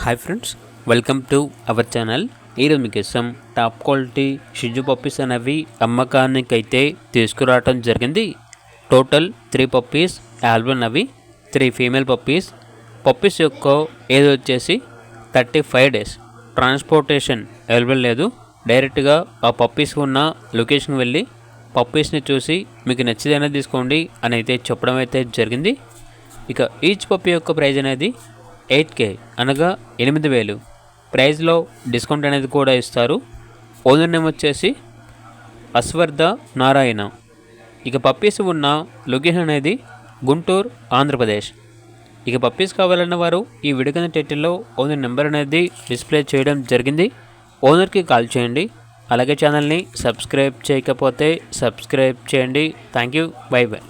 Hi friends, welcome to our channel. ఈరోజు మీకోసం top quality షిజు puppies అనేవి అమ్మకానికైతే తీసుకురావడం జరిగింది. టోటల్ 3 పప్పీస్ ఆల్బన్ అవి 3 ఫీమేల్ పప్పీస్. పప్పీస్ యొక్క ఏజ్ వచ్చేసి 35 డేస్. ట్రాన్స్పోర్టేషన్ అవైలబుల్ లేదు. డైరెక్ట్గా ఆ పప్పీస్ ఉన్న లొకేషన్కి వెళ్ళి పప్పీస్ని చూసి మీకు నచ్చిదైనా తీసుకోండి అని అయితే చెప్పడం అయితే జరిగింది. ఇక ఈచ్ పప్పీ యొక్క ప్రైజ్ అనేది 8K అనగా 8,000. ప్రైజ్లో డిస్కౌంట్ అనేది కూడా ఇస్తారు. ఓనర్ నేమ్ వచ్చేసి అశ్వర్ధ నారాయణ. ఇక పప్పీస్ ఉన్న లొకేషన్ అనేది గుంటూరు, ఆంధ్రప్రదేశ్. ఇక పప్పీస్ కావాలన్న వారు ఈ వీడియో కింద టైటిల్లో ఓనర్ నెంబర్ అనేది డిస్ప్లే చేయడం జరిగింది. ఓనర్కి కాల్ చేయండి. అలాగే ఛానల్ని సబ్స్క్రైబ్ చేయకపోతే సబ్స్క్రైబ్ చేయండి. Thank you. By by.